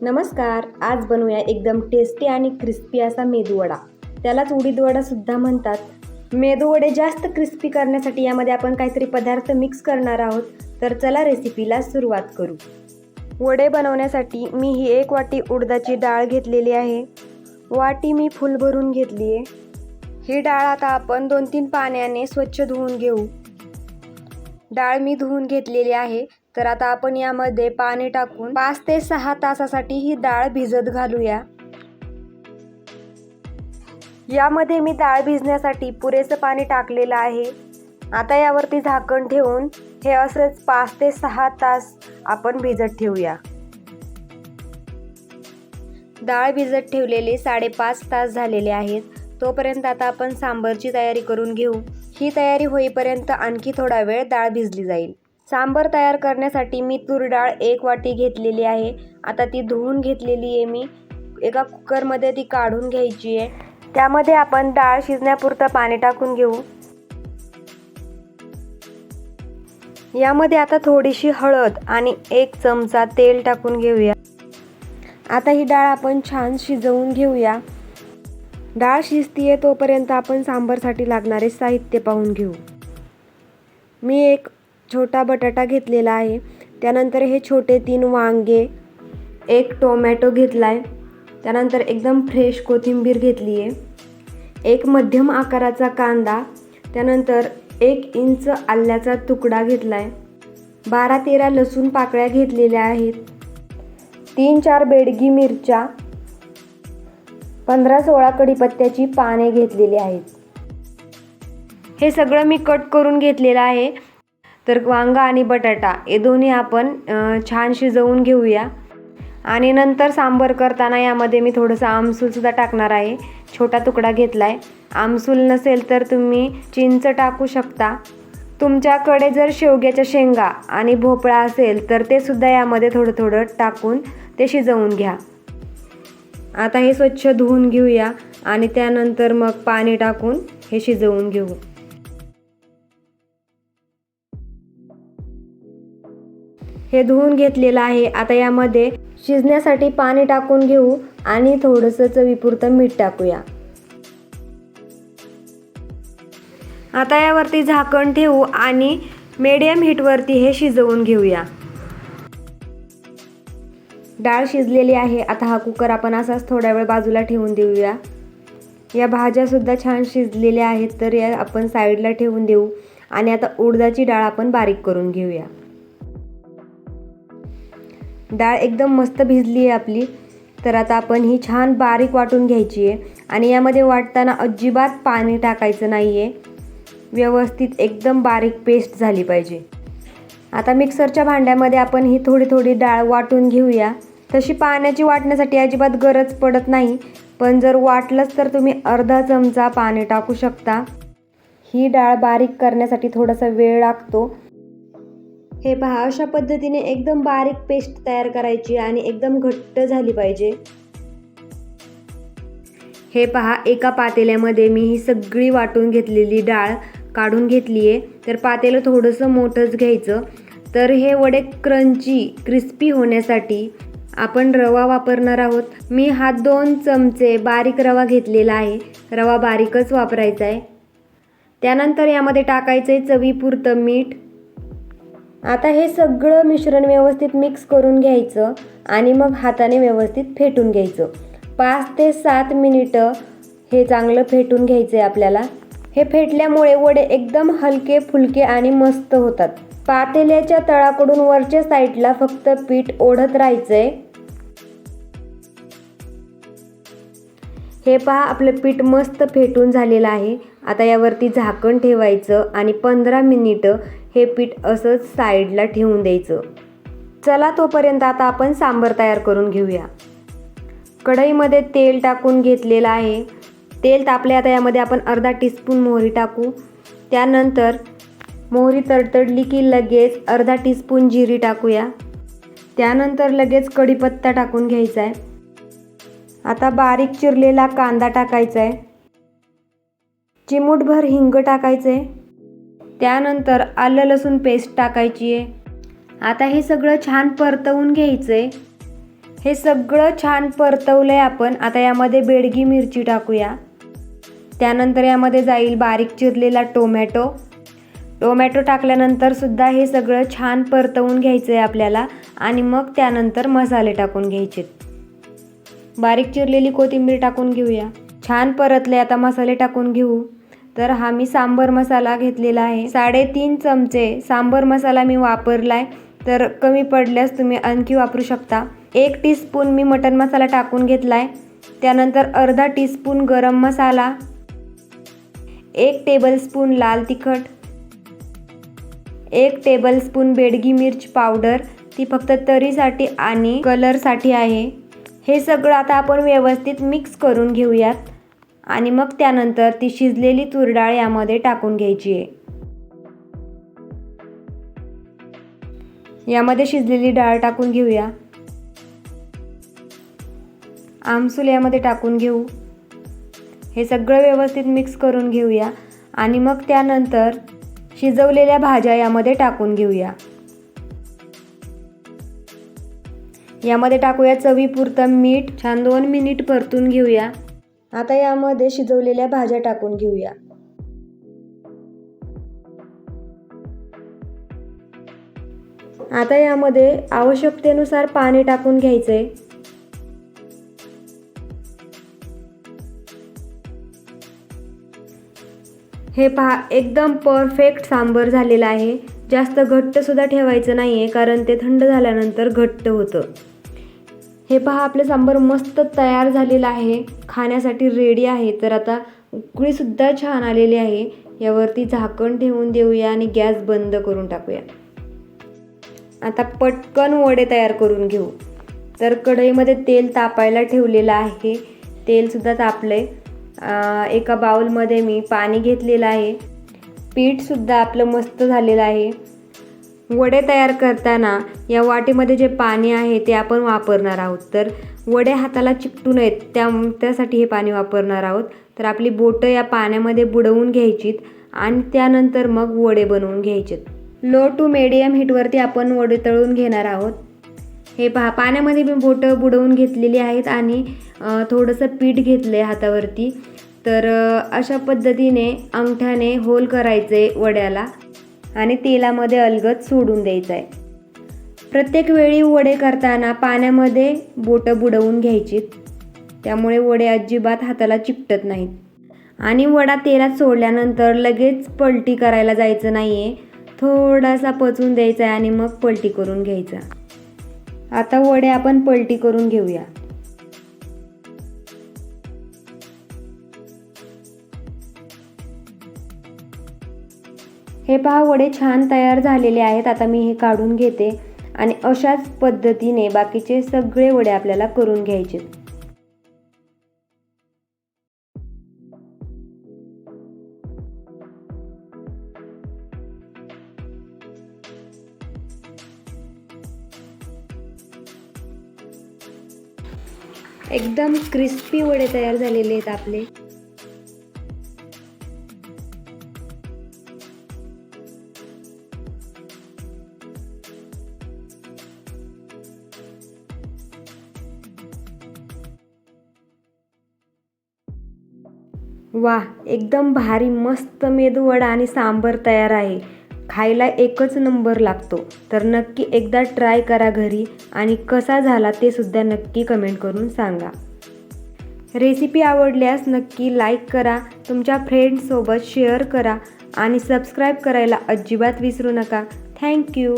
नमस्कार. आज बनवूया एकदम टेस्टी आणि क्रिस्पी असा मेदूवडा. त्यालाच उडीद वडा सुद्धा म्हणतात. मेदूवडे जास्त क्रिस्पी करण्यासाठी यामध्ये आपण काहीतरी पदार्थ मिक्स करणार आहोत. तर चला रेसिपीला सुरुवात करू. वडे बनवण्यासाठी मी ही 1 वाटी उडदाची डाळ घेतलेली आहे. वाटी मी फुल भरून घेतली आहे. ही डाळ आता आपण 2-3 पाण्याने स्वच्छ धुवून घेऊ. डाळ मी धुवून घेतलेली आहे. तर आता आपण यामध्ये पाणी टाकून 5 ते 6 तासासाठी ही डाळ भिजत घालूया. यामध्ये मी डाळ भिजण्यासाठी पुरेसं पाणी टाकलेलं आहे. आता यावरती झाकण ठेवून हे असंच 5 ते 6 तास आपण भिजत ठेवूया. डाळ भिजत ठेवलेले 5.5 तास झालेले आहेत. तोपर्यंत आता आपण सांबरची तयारी करून घेऊ. ही तयारी होईपर्यंत आणखी थोडा वेळ डाळ भिजली जाईल. सांबर तयार करण्यासाठी मी तूर डाळ 1 वाटी घेतलेली आहे. आता ती धुवून घेतलेली आहे मी. एका कुकरमध्ये ती काढून घ्यायची आहे. त्यामध्ये आपण डाळ शिजण्यापुरतं पाणी टाकून घेऊ. यामध्ये आता थोडीशी हळद आणि 1 चमचा तेल टाकून घेऊया. आता ही डाळ आपण छान शिजवून घेऊया. डाळ शिजतीये तोपर्यंत आपण सांबरसाठी लागणारे साहित्य पाहून घेऊ. मी 1 छोटा बटाटा घेतलेला आहे. त्यानंतर हे छोटे 3 वांगे, 1 टोमॅटो घेतलाय. त्यानंतर एकदम फ्रेश कोथिंबीर घेतली आहे. 1 मध्यम आकाराचा कांदा. त्यानंतर 1 इंच आल्याचा तुकडा घेतलाय. 12-13 लसूण पाकळ्या घेतलेल्या आहेत. 3-4 बेडगी मिरच्या, 15-16 कढीपत्त्याची पाने घेतलेली आहेत. हे सगळं मी कट करून घेतलेलं आहे. तर वांगा आणि बटाटा हे दोन्ही आपण छान शिजवून घेऊया. आणि नंतर सांबर करताना यामध्ये मी थोडंसं आमसूलसुद्धा टाकणार आहे. छोटा तुकडा घेतला आहे. आमसूल नसेल तर तुम्ही चिंच टाकू शकता. तुमच्याकडे जर शेवग्याच्या शेंगा आणि भोपळा असेल तर ते सुद्धा यामध्ये थोडं थोडं टाकून ते शिजवून घ्या. आता हे स्वच्छ धुवून घेऊया आणि त्यानंतर मग पाणी टाकून हे शिजवून घेऊ. हे धुवून घेतलेलं आहे. आता यामध्ये शिजण्यासाठी पाणी टाकून घेऊ आणि थोडंसं चवीपुरतं मीठ टाकूया. आता यावरती झाकण ठेवू आणि मीडियम हीटवरती हे शिजवून घेऊया. डाळ शिजलेली आहे. आता हा कुकर आपण असाच थोडा वेळ बाजूला ठेवून देऊया. या भाज्यासुद्धा छान शिजलेल्या आहेत तर या आपण साईडला ठेवून देऊ. आणि आता उडदाची डाळ आपण बारीक करून घेऊया. डाळ एकदम मस्त भिजली आहे आपली. तर आता आपण ही छान बारीक वाटून घ्यायची आहे. आणि यामध्ये वाटताना अजिबात पाणी टाकायचं नाही आहे. व्यवस्थित एकदम बारीक पेस्ट झाली पाहिजे. आता मिक्सरच्या भांड्यामध्ये आपण ही थोडी थोडी डाळ वाटून घेऊया. तशी पाण्याची वाटण्यासाठी अजिबात गरज पडत नाही. पण जर वाटलंच तर तुम्ही अर्धा चमचा पाणी टाकू शकता. ही डाळ बारीक करण्यासाठी थोडासा वेळ लागतो. हे पहा, अशा पद्धतीने एकदम बारीक पेस्ट तयार करायची आणि एकदम घट्ट झाली पाहिजे. हे पहा, एका पातेल्यामध्ये मी ही सगळी वाटून घेतलेली डाळ काढून घेतली आहे. तर पातेलं थोडंसं मोठंच घ्यायचं. तर हे वडे क्रंची क्रिस्पी होण्यासाठी आपण रवा वापरणार आहोत. मी हा 2 चमचे बारीक रवा घेतलेला आहे. रवा बारीकच वापरायचा आहे. त्यानंतर यामध्ये टाकायचं आहे चवीपुरतं मीठ. आता हे सगळं मिश्रण व्यवस्थित मिक्स करून घ्यायचं आणि मग हाताने व्यवस्थित फेटून घ्यायचं. 5 ते 7 मिनिटं हे चांगलं फेटून घ्यायचं आहे आपल्याला. हे फेटल्यामुळे वडे एकदम हलके फुलके आणि मस्त होतात. पातेल्याच्या तळाकडून वरच्या साईडला फक्त पीठ ओढत राहायचं आहे. हे पहा, आपलं पीठ मस्त फेटून झालेलं आहे. आता यावरती झाकण ठेवायचं आणि 15 मिनिटं हे पीठ असंच साईडला ठेवून द्यायचं. चला तोपर्यंत आता आपण सांबर तयार करून घेऊया. कढईमध्ये तेल टाकून घेतलेलं आहे. तेल तापले. आता यामध्ये आपण अर्धा टीस्पून मोहरी टाकू. त्यानंतर मोहरी तडतडली की लगेच अर्धा टीस्पून जिरी टाकूया. त्यानंतर लगेच कढीपत्ता टाकून घ्यायचा आहे. आता बारीक चिरलेला कांदा टाकायचा आहे. चिमूटभर हिंग टाकायचं आहे. त्यानंतर आलं लसूण पेस्ट टाकायची आहे. आता हे सगळं छान परतवून घ्यायचं आहे. हे सगळं छान परतवलं आहे आपण. आता यामध्ये बेडगी मिरची टाकूया. त्यानंतर यामध्ये जाईल बारीक चिरलेला टोमॅटो टाकल्यानंतर सुद्धा हे सगळं छान परतवून घ्यायचं आहे आपल्याला आणि मग त्यानंतर मसाले टाकून घ्यायचे. बारीक चिरलेली कोथिंबीर टाकून घेऊया. छान परतले. आता मसाले टाकून घेऊ. तर हा मी सांबर मसाला घेतलेला आहे. 3.5 चमचे सांबर मसाला मी वापरलाय. तर कमी पडल्यास तुम्ही आणखी वापरू शकता. 1 टीस्पून मी मटन मसाला टाकून घेतलाय. त्यानंतर अर्धा टीस्पून गरम मसाला, 1 टेबलस्पून लाल तिखट, 1 टेबलस्पून बेडगी मिर्च पावडर, ती फक्त तरीसाठी आणि कलरसाठी आहे. हे सगळं आता आपण व्यवस्थित मिक्स करून घेऊयात आणि मग त्यानंतर ती शिजलेली तूर डाळ यामध्ये टाकून घ्यायची आहे. यामध्ये शिजलेली डाळ टाकून घेऊया. आमसूल यामध्ये टाकून घेऊ. हे सगळं व्यवस्थित मिक्स करून घेऊया आणि मग त्यानंतर शिजवलेल्या भाज्या यामध्ये टाकून घेऊया. यामध्ये टाकूया चवीपुरतं मीठ. छान 2 मिनिट परतून घेऊया. आता यामध्ये शिजवलेल्या भाज्या टाकून घेऊया. आता यामध्ये आवश्यकतेनुसार पाणी टाकून घ्यायचंय. हे पहा, एकदम परफेक्ट सांबर झालेलं आहे. जास्त घट्ट सुद्धा ठेवायचं नाहीये कारण ते थंड झाल्यानंतर घट्ट होतं. हे पहा, आपलं सांबर मस्त तयार झालेलं आहे. खाण्यासाठी रेडी आहे. तर आता उकळी सुद्धा छान आलेली आहे. यावरती झाकण ठेवून देऊया आणि गॅस बंद करून टाकूया. आता पटकन वडे तयार करून घेऊ. तर कढईमध्ये तेल तापायला ठेवलेलं आहे. तेल सुद्धा तापलंय. एका बाउलमध्ये मी पाणी घेतलेलं आहे. पीठ सुद्धा आपलं मस्त झालेलं आहे. वडे तयार करताना या वाटीमध्ये जे पाणी आहे ते आपण वापरणार आहोत. तर वडे हाताला चिकटू नयेत त्यासाठी हे पाणी वापरणार आहोत. तर आपली बोटं या पाण्यामध्ये बुडवून घ्यायचीत आणि त्यानंतर मग वडे बनवून घ्यायचेत. लो टू मीडियम हीटवरती आपण वडे तळून घेणार आहोत. हे पहा, पाण्यामध्ये मी बोटं बुडवून घेतलेली आहेत आणि थोडंसं पीठ घेतलं आहे हातावरती. तर अशा पद्धतीने अंगठ्याने होल करायचे वड्याला आणि तेलामध्ये अलगद सोडून द्यायचं आहे. प्रत्येक वेळी वडे करताना पाण्यामध्ये बोटं बुडवून घ्यायची. त्यामुळे वडे अजिबात हाताला चिकटत नाहीत. आणि वडा तेलात सोडल्यानंतर लगेच पलटी करायला जायचं नाही आहे. थोडासा पचवून द्यायचा आहे आणि मग पलटी करून घ्यायचा. आता वडे आपण पलटी करून घेऊया. हे पहा, वडे छान तयार झालेले आहेत. आता मी हे काढून घेते आणि अशाच पद्धतीने बाकीचे सगळे वडे आपल्याला करून घ्यायचे. एकदम क्रिस्पी वडे तयार झालेले आहेत आपले. वाह, एकदम भारी मस्त मेदू वडा आणि सांबर तयार आहे. खायला एकच नंबर लागतो. तर नक्की एकदा ट्राय करा घरी आणि कसा झाला ते सुद्धा नक्की कमेंट करून सांगा. रेसिपी आवडल्यास नक्की लाईक करा, तुमच्या फ्रेंड्ससोबत शेअर करा आणि सबस्क्राईब करायला अजिबात विसरू नका. थँक्यू.